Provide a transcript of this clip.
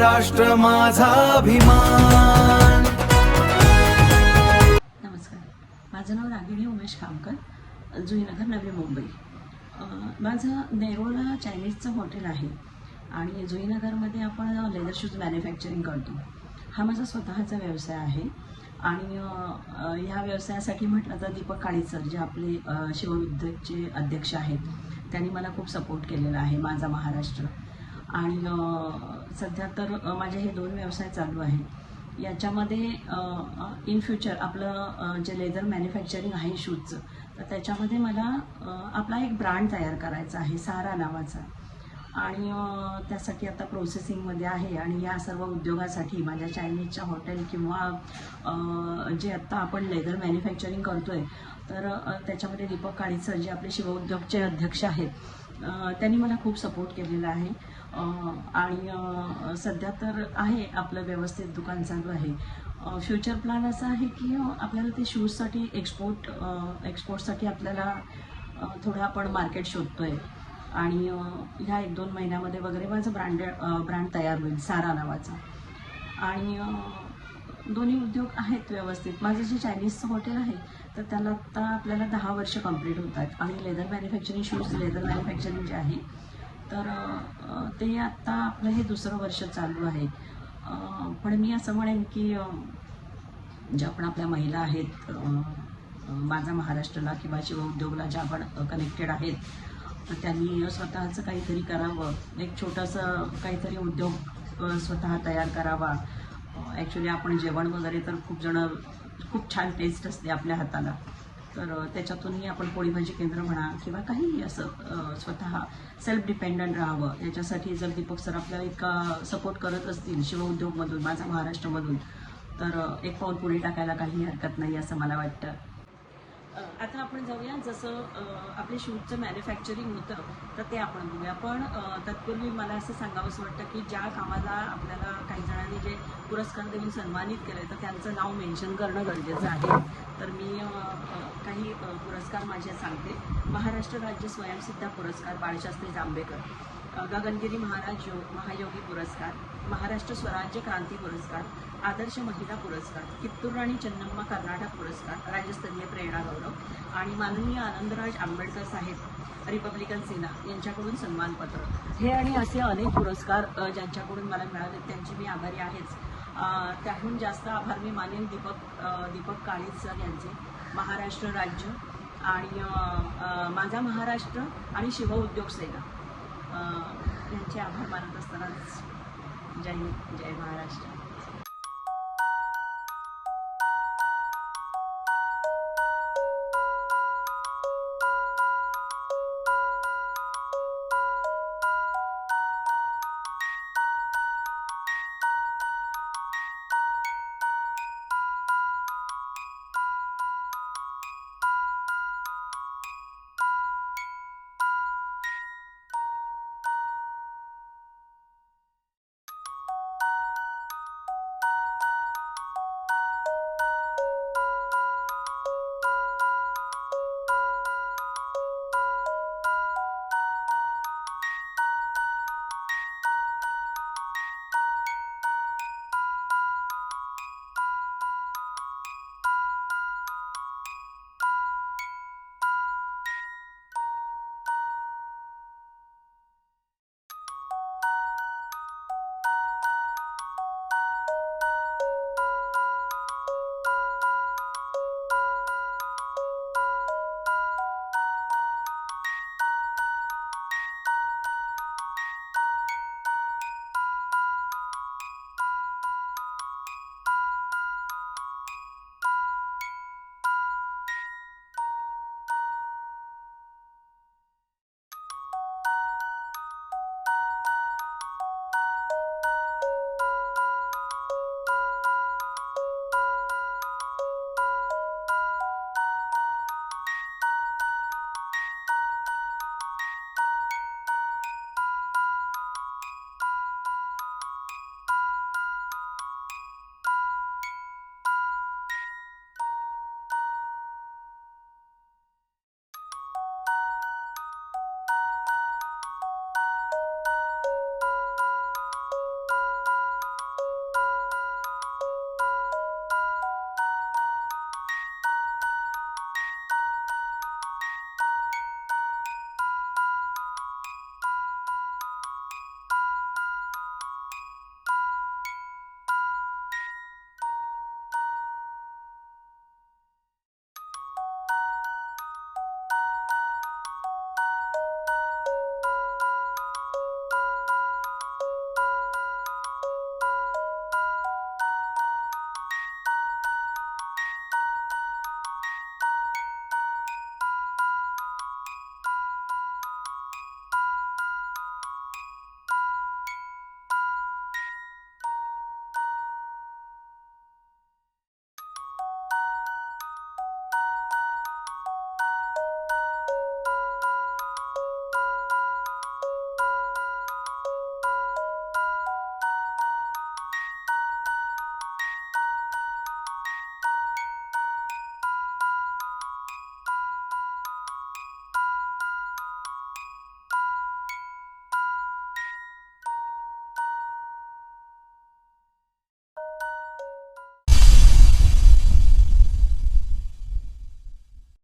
महाराष्ट्र माझा अभिमान। नमस्कार, माझं नाव रागिणी उमेश खामकर, जुईनगर, नवी मुंबई। माझं नेरोला चायनीजचं हॉटेल आहे आणि जुईनगरमध्ये आपण लेदर शूज मॅन्युफॅक्चरिंग करतो। हा माझा स्वतःचा व्यवसाय आहे आणि ह्या व्यवसायासाठी म्हटलं तर दीपक काळीज सर, जे आपले शिवउद्योगचे अध्यक्ष आहेत, त्यांनी मला खूप सपोर्ट केलेला आहे, माझा महाराष्ट्र। आणि सध्या तर माझे हे दोन व्यवसाय चालू आहेत। याच्यामध्ये इन फ्युचर आपलं जे लेदर मॅन्युफॅक्चरिंग आहे शूजचं, तर त्याच्यामध्ये मला आपला एक ब्रँड तयार करायचा आहे, सारा नावाचा। आणि त्यासाठी आता प्रोसेसिंगमध्ये आहे आणि या सर्व उद्योगासाठी माझ्या चायनीजच्या हॉटेल किंवा जे आत्ता आपण लेदर मॅन्युफॅक्चरिंग करतो आहे, तर त्याच्यामध्ये दीपक काळीज सर, जे आपले शिवउद्योगचे अध्यक्ष आहेत, त्यांनी मला खूप सपोर्ट केलेला आहे। आणि सध्या तर आहे आपलं व्यवस्थित दुकान चालू आहे। फ्युचर प्लॅन असा आहे की आपल्याला ते शूजसाठी एक्सपोर्टसाठी आपल्याला थोडं आपण मार्केट शोधतो आहे आणि ह्या 1-2 महिन्यामध्ये वगैरे माझं ब्रँड तयार होईल, सारा नावाचा। आणि दोन्ही उद्योग आहेत व्यवस्थित। माझं जे चायनीजचं हॉटेल आहे, तर त्याला आत्ता आपल्याला 10 वर्ष कंप्लीट होत आहेत आणि leather manufacturing, shoes leather manufacturing जे आहे, तर ते आत्ता आपलं हे 2रं वर्ष चालू आहे। पण मी असं म्हणेन की ज्या पण आपल्या महिला आहेत माझा महाराष्ट्राला किंवा शिवउद्योगला ज्या आपण कनेक्टेड आहेत, तर त्यांनी स्वतःचं काहीतरी करावं, एक छोटंसं काहीतरी उद्योग स्वतः तयार करावा। ॲक्च्युली आपण जेवण वगैरे तर खूप छान टेस्ट असते आपल्या हाताला, तर त्याच्यातूनही आपण पोळी भाजी केंद्र म्हणा किंवा काही असं स्वतः सेल्फ डिपेंडंट राहावं। याच्यासाठी जर दीपक सर आपल्याला इतका सपोर्ट करत असतील शिवउद्योगमधून, माझा महाराष्ट्रामधून, तर एक पाऊल पुढे टाकायला काही हरकत नाही असं मला वाटतं। आता आपण जाऊया, जसं आपले शूजचं मॅन्युफॅक्चरिंग होतं, तर ते आपण बघूया। पण तत्पूर्वी मला असं सांगावंसं वाटतं की ज्या कामाला आपल्याला काही जणांनी जे पुरस्कार देऊन सन्मानित केलं, तर त्यांचं नाव मेन्शन करणं गरजेचं आहे। तर मी काही पुरस्कार माझे सांगते। महाराष्ट्र राज्य स्वयंसिद्धा पुरस्कार बाळशास्त्री जांभेकर, गगनगिरी महायोगी पुरस्कार, महाराष्ट्र स्वराज्य क्रांती पुरस्कार, आदर्श महिला पुरस्कार, कित्तूर राणी चन्नम्मा कर्नाटक पुरस्कार, राज्यस्तरीय प्रेरणा गौरव आणि माननीय आनंदराज आंबेडकर साहेब रिपब्लिकन सेना यांच्याकडून सन्मानपत्र, हे आणि असे अनेक पुरस्कार ज्यांच्याकडून मला मिळाले, त्यांची मी आभारी आहेच। त्याहून जास्त आभार मी मानेन दीपक काळीज सर यांचे, महाराष्ट्र राज्य आणि माझा महाराष्ट्र आणि शिवउद्योग सेना यांचे आभार मानत असतानाच जय हिंद, जय महाराष्ट्र।